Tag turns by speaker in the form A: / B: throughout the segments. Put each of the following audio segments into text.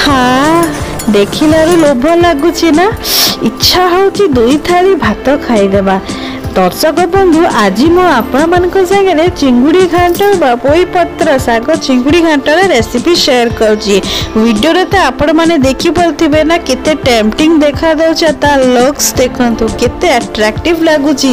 A: आहा देखिलारू लोभ लगुच ना इच्छा होची दुई थाली भात खाईदेबा। दर्शक बंधु आज मु आपण सागे चिंगुड़ी घाट पोई पत्र साग चिंगुड़ी घाटर रेसिपी शेयर करुँची। वीडियो रे तो आपण मैंने देखी पारे ना केते टेम्पटिंग देखा ता लुक्स देखंतु केते अट्रैक्टिव लगुच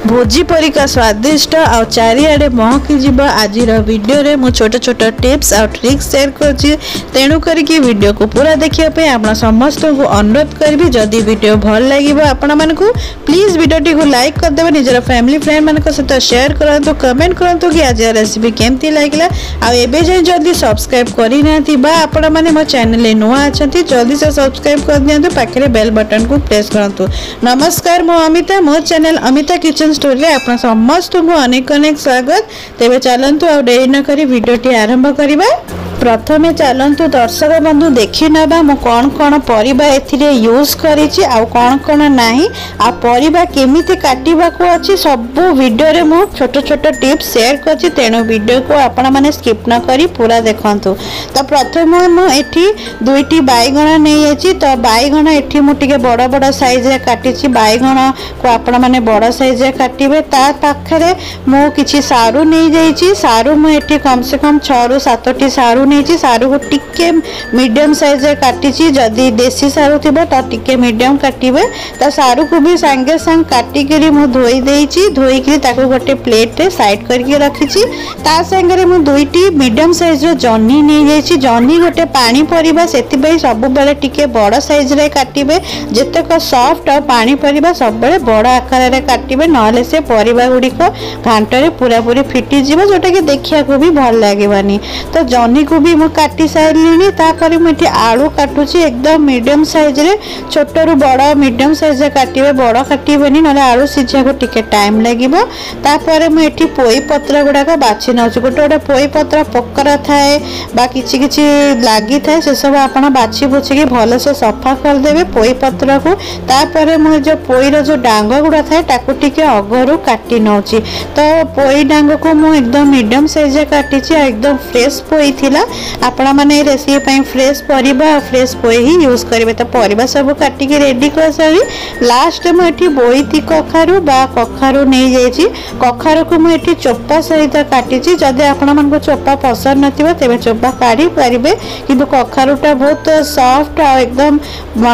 A: भोजी परिका स्वादिष्ट आ चारिआडे महकी जीव। आज वीडियो रे मु छोट छोट टिप्स आ ट्रिक्स शेयर करुँची तेणु करके वीडियो को पूरा देखिए आप समस्त को अनुरोध करी जदि वीडियो भल लगे आपण मानकु प्लीज वीडियो टी को लाइक कर देबे निजर फैमिली फ्रेंड मान सहित शेयर करंतु कमेंट करंतु कि आज रेसिपी केमती लागला आ एबे जे जल्दी सब्सक्राइब करी नाथि बा आपण माने मो चैनल ले नुआ अछंती जल्दी से सब्सक्राइब कर दियंतु पाखरे बेल बटन को प्रेस करंतु। नमस्कार मो अमिता मो चैनल अमिता किचन स्टोरी ले आपण समस्त को अनेक अनेक स्वागत। तेबे चलंतु आ देरी न करी वीडियो टी आरंभ करिबा। प्रथमे चलंतु दर्शक बंधु देखि नबा मो कौन कौन परिबा एथिरे यूज करिछि आ कौन कौन नाही आ परिबा केमिति काटिबा को अछि सब वीडियो रे मो छोट छोट टिप्स शेयर करछि तेणु वीडियो को आपण माने स्किप न करी पूरा देखंतु। तो प्रथमे मो एठी दुईटी बाईगण नै अछि तो बाईगण एठी मो टिके बड़ बड़ साइज रे काटिछि बाईगण को आपण माने बड़ साइज रे काटिबे। ता पाखरे मो किछि सारू नै जाइछि सारू मो एठी कम से कम 6 रु 7 टी सारू नहीं सारू को टिके मीडियम साइज रे काटिछि जदि देसी सारू थिबो त टिके मीडियम काटिबे। त सारू को भी संगे संग काटी करी मु धोई देइछि धोई करी ताको गोटे प्लेट रे साइड करके रखिछि। ता संगे रे मु दुईटी मीडियम साइज रो जन्नी नै जाइछि जन्नी गोटे पानी परिबा सेति बे सब बेले टिके बड़ साइज रे काटिबे जेतक सॉफ्ट और पानी परिबा सब बेले बड़ आकार रे काटिबे नहले से परिबा गुडी को घांट रे पूरा पूरी फिटी जिवो जोटा कि देखिया को भी भल लागेबानी। तो जन्नी को भी मु काटी साइलिनी ताकरी मुठी आलू काटुची एकदम मीडियम साइज रे छोट रु बड़ मीडियम साइज रे काटिबे बड़ काटिबेनी नले आलू सिझा को टिके टाइम लागिबो। तापरे मु एठी पोई पत्र गुडा का बाछि नउची गोटे गोटे पोई पत्र पकरा थाए बा किछि किछि लागी थाए से सब आपण बाछि बुछि के भलो से सफा कर देबे पोई पत्र को। तापरे मु जो पोई रो जो डांग गुडा थाए ताको टिके अगरु काटी नउची। तो पोई डांग को मु एकदम मीडियम साइज रे काटिची एकदम फ्रेश पोई थिला आपण माने रेसिपी पई फ्रेश परिबा फ्रेश पोई ही यूज करिवे। तो परिबा सब काटी के रेडी कर सारी लास्ट में एठी बोईती कखारु बा कखारु नै जायछि कखारु को मु एठी चोपा सहित काटिछि जदि आपण मन को चोपा पसंद नथिबो तेबे चोपा काढी परिबे किंतु कखारुटा बहुत सॉफ्ट आ एकदम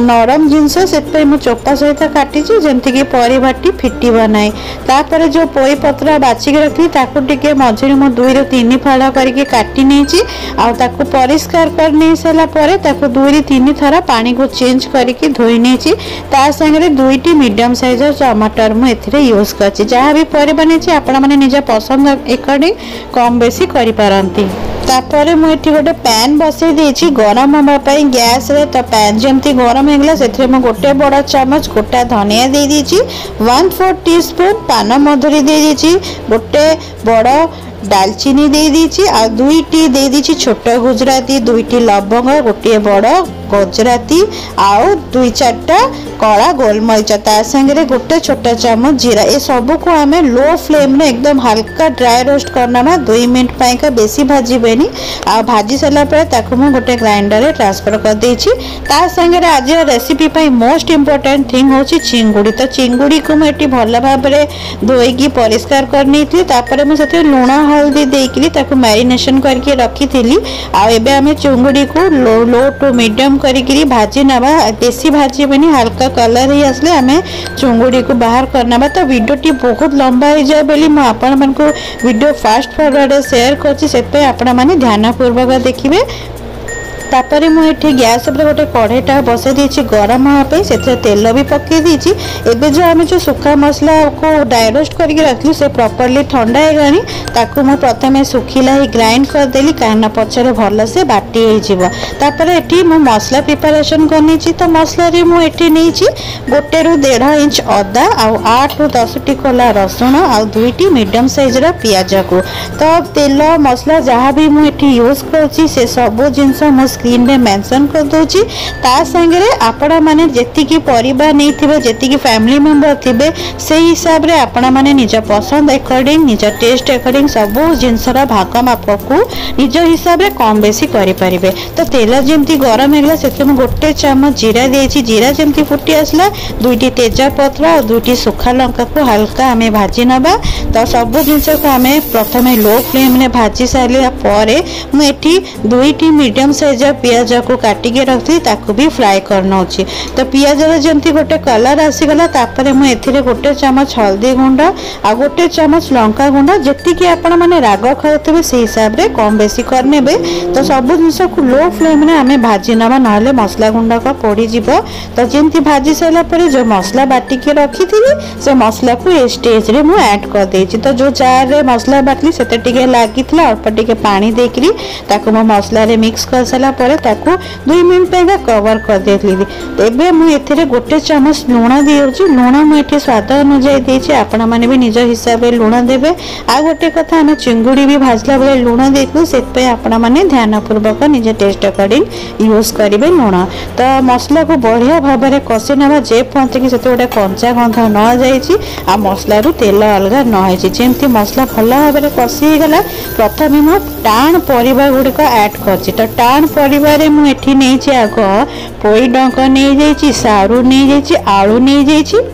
A: नरम जिंस सेत पई मु चोपा सहित काटिछि जेंति कि परिबाटी फिटिबा नै। तापर जो पोई पत्र बाछि के रखि ताको टिके मझिरे मु 2 रो 3 फाड़ा करके काटी नेछि आ ताको परिष्कार कर नहीं सारा पर 2 री 3 थरा पानी को चेंज करके धोई नेछि। ता संगे दुईटी मीडियम साइज टमाटर मु एथिरे यूज करछि जहाँ भी परिबा नेछि आपण माने निज पसंद अकॉर्डिंग कम बेसी करि पारंती। तापर मु एठी गोटे पैन बसई देछि गरम होबा पई गैस रे। तो पैन जेमती गरम हेगला सेथरे मु गोटे बड़ चम्मच गोटा धनिया दे देछि 1/4 टीस्पून पान मधुरी दे देछि गोटे बड़ दालचीनी दे दीची आ दुईटी दे दीची छोट गुजराती दुईटी लवंग गोटे बड़ गुजराती आउ 2-4टा कला गोलमरीच ता संगे गोटे छोटा चामच जीरा ए सब को हमें लो फ्लेम में एकदम हल्का ड्राई रोस्ट करना 2 मिनट पाई का बेसी भाजीबेनी आ भाजी सारा पर ताको मु गोटे ग्राइंडर रे ट्रांसफर कर देछि। ता संगे आज रेसिपी पई मोस्ट इंपोर्टेंट थिंग होची चिंगुड़ी। तो चिंगुड़ी को मु एटी भल भाबरे धोई की परिष्कार करनी थी तापर मु सेते लूण हल्दी देकरी ताको मैरिनेशन करके रखी थिली आ एबे हमें चिंगुड़ी को लो टू मीडियम करी भाजी नबा बेसी भाजीबेनी हल्का कलर ही आसले हमें चिंगुड़ी को बाहर करना। तो वीडियो टी बहुत लंबा हो जाए बोली मु आपण मन को वीडियो फास्ट फॉरवर्ड शेयर करछि सेत पे आपण माने ध्यान पूर्वक देखिबे। तापर मु एठी गैस पर गोटे कढ़ईटा बसई देछि गरम होबा पे सेथे तेल भी पके देछि। एबे जो हम जो सुखा मसला को ड्राई रोस्ट करके रखली से प्रॉपर्ली ठंडा हे गानी ताकू मु प्रथमे सुखिला ही ग्राइंड कर देली काना पछरे भलो से बाटी हे जिवो। तापर एठी मु मसला प्रिपरेशन करनी छि। तो मसला रे मु एठी नै छि गोटे रु 1.5 इंच अदा आ 8 रु 10 टी कोला रसुण आ 2टी मीडियम साइज रा प्याज को। तो तेल मसला जहाँ भी मु एठी यूज करछि से सब जिंस मु स्क्रीन रे मेंशन कर दोची ता संगे आपण माने जेतिकी परिवार नहीं थिबे जेतिकी फैमिली मेंबर थिबे से हिसाब रे आपण माने निज पसंद अकॉर्डिंग निज टेस्ट अकॉर्डिंग सब जिनसर भाग माप को निज हिसाब रे कम बेसी करि परिबे। तो तेल जेमती गरम हेला से गोटे चामच जीरा देछि जीरा जेमती फुटी आसला दुईटी तेजपत्र और दुईटी सुखा लंका को हल्का आमे भाजी नबा। तो सब जिनस को आमे प्रथमे लो फ्लेम रे भाजी सारिला परे मु एठी दुईटी मीडियम साइज पियाज को काटिके रखथि ताकू भी फ्राई करनौछि। तो पियाज रे जेमती गोटे कलर आसी गला तापरे मु एथिरे गोटे चामच हल्दी गुंड आ गोटे चामच लंका गुंड जेति कि आपण माने राग खाउथबे से हिसाब रे कम बेसी करनेबे। तो सब जिनस को लो फ्लेम रे आमे भाजी नबा नहले मसला गुंड का पड़ी जिवो। तो जेमती भाजी साइला परे जो मसला बाटी के रखी थी से मसला को ए स्टेज रे मु ऐड कर देछि। तो जो जार रे मसला बाटली सेते टिके लागितला अल्प टिके पानी देकरी ताको मो मसला रे मिक्स कर साला परे ताको 2 मिनिट पे कवर कर देथली। एबे मु एथिरे गोटे चामच लूण दियोछि लूण मु एठी स्वाद अनुसार देछि आपण माने भी निज हिसाब रे लूण देबे। आ गोटे कथा हम चिंगुड़ी भी भाजला बेले लूण देथलु सेत पे आपण माने ध्यान पूर्वक निज टेस्ट अकॉर्डिंग यूज करिवे लूण। तो मसला को बढ़िया भाव में कषि ना जे पहुँचे कि गोटे कंचा गंध न जाइए आ मसला रू तेल अलग न हो जमी मसला भल भाव में कषि गला प्रथम मु टाण परिबा गुड़िक ऐड कर। तो टाण परिबार मुझे नहीं आग पोई डंक नहीं जाइए सारू नहीं जाइए आलू नहीं जाइए।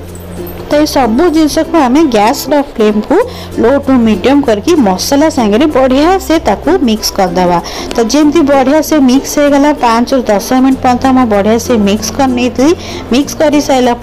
A: तो ये सब जिनस को आम गैस रो फ्लेम को लो टू मीडियम करके मसला सांगे बढ़िया से ताकू मिक्स करदे। तो जमी बढ़िया से मिक्स हो गला 5 ରୁ 10 मिनट पर्यंत मैं बढ़िया से मिक्स कर नहीं मिक्स कर सारा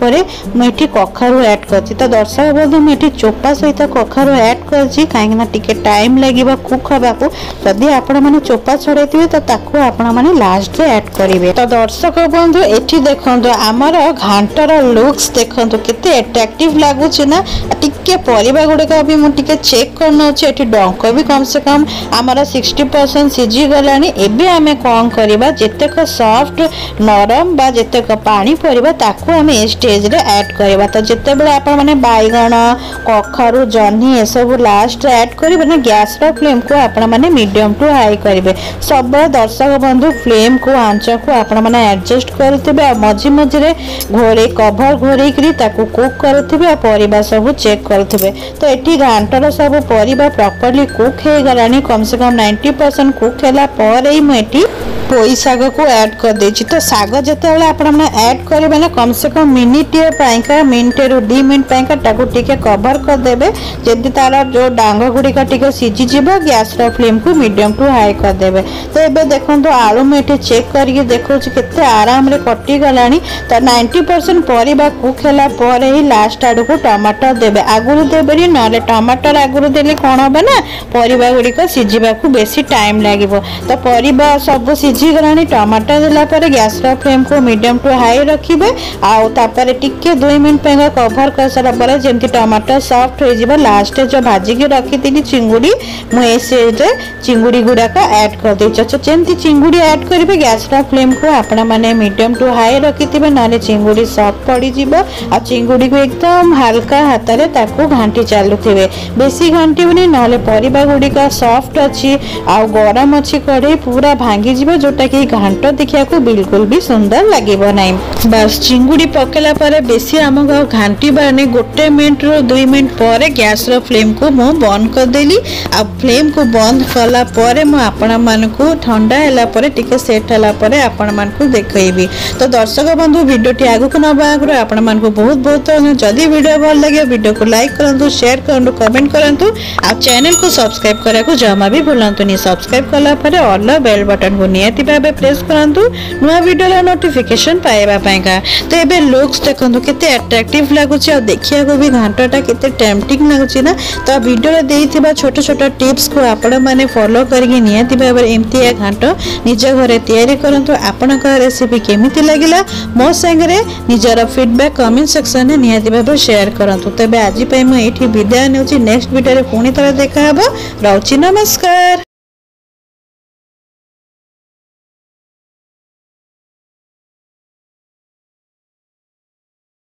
A: मुझे कखारू ऐड कर। तो दर्शक बंधु मुझे चोपा सहित कखारू ऐड कर कहीं टाइम लगे कुक हवा को जदि आपण मैंने चोपा छड़े तो ताकू आपण मैंने लास्ट रे ऐड करेंगे। तो दर्शक बंधु ये देखो आमर घांटर लुक्स देखो केते अट्रैक्टिव लगुच ना टिके परिबा गुड़िक भी मुझे चेक करना डंक भी कम से कम आमर 60% सीझी गलानी। एबे आमे कौन करबा जेतेक सॉफ्ट नरम बा जेतेक पानी परिबा ताकू आमे ए स्टेज रे ऐड करबा। तो जेते बेले आपण माने बाइगण कखारू जन्ही ए सब लास्ट रे ऐड करबे ना गैस रो फ्लेम को आपण माने मीडियम टू हाई करबे। सब दर्शक बंधु फ्लेम को आंच को आपण माने एडजस्ट करथिबे मझी मझी रे घोरे कवर घोरे करी ताकू कुक कर परिबा सब चेक करुवे। तो ये घांटर सब परिबा प्रॉपर्ली कुक हो गलानी कम से कम 90% कुक है मुझे पोई साग को ऐड कर देछि। तो साग जिते आप ऐड करेंगे ना कम से कम मिनिटे मिनिटे रू 2 मिनट ताकू टिके कवर करदे जदि तार जो डांग गुड़िक टिके सीझीज गैस रो फ्लेम को मीडियम टू हाई करदे। तो ये देखो आलू मुझे चेक करके देखो केते आराम रे कटि गलानी। तो 90% परिबा कुक है ही लास्ट आड़ को टमाटर देवे आगुरी देवे ना टमाटर आगुरी देले कौन हम ना परिबा गुड़िक सीझा बेसी टाइम लगे। तो परिबा सब सीझी गलानी टमाटर देला पर गैस रो फ्लेम को मीडियम टू हाई रखिबे आउे टिके 2 मिनट कवर कर सारा पर जमी टमाटर सॉफ्ट हो जाए लास्ट जो भाजिकी रखी थी चिंगुड़ी मुझे चिंगुड़ी गुड़ाक ऐड कर जमी चिंगुड़ी ऐड करेंगे गैस रो फ्लेम को आपण मैंने मीडियम टू हाई रखि थे ना चिंगुड़ी सॉफ्ट पड़ आ चिंगुड़ी को एकदम हल्का हाथ में ताकू घांटी चलुवे बेसी घांटी ना परिबा गुड़िक सॉफ्ट अच्छी आ गरम अच्छी कढ़ई पूरा भांगी जीव जोटा कि घांट देखा बिल्कुल भी सुंदर लगे ना। बस चिंगुड़ी पकेला पर बेसी आम घांटी बानी 1 मिनट रू 2 मिनट पर गैस रो फ्लेम को मु बंद कर देली। आ फ्लेम को बंद कला पर मु आपण मानकू ठंडा हैला पर टिके सेट हैला पर आपण मानकू देखैबी। तो दर्शक बंधु वीडियो टी आगु को नबा आगु आपण मानकू बहुत बहुत जदि वीडियो भल लगे वीडियो को लाइक करंतु शेयर करंतु कमेंट करंतु आ चैनल को सब्सक्राइब करा को जमा भी भूलंतु नहीं। सब्सक्राइब कला पर ऑल बेल बटन को नियति भाबे प्रेस करंतु नुआ वीडियो ला नोटिफिकेशन पाएबा पाएगा। तो एबे लुक्स देखंतु केते अट्रैक्टिव लागुची आ देखिया को भी घांटाटा केते टेम्पटिंग लागुची ना। तो वीडियो रे देइथिबा छोट छोट टिप्स को आपण माने फॉलो करके नियति भाबे एमती ए घांट निज घरे तयारी करंतु। आपन का रेसिपी केमिति लागिला मो संगे निजर फीडबैक कमेंट सेक्शन में नियति भाबे शेयर करंतु। तबे आज पई म एठी विदाय नेउची नेक्स्ट वीडियो रे पुणी तरह देखा हबो। रहउची नमस्कार।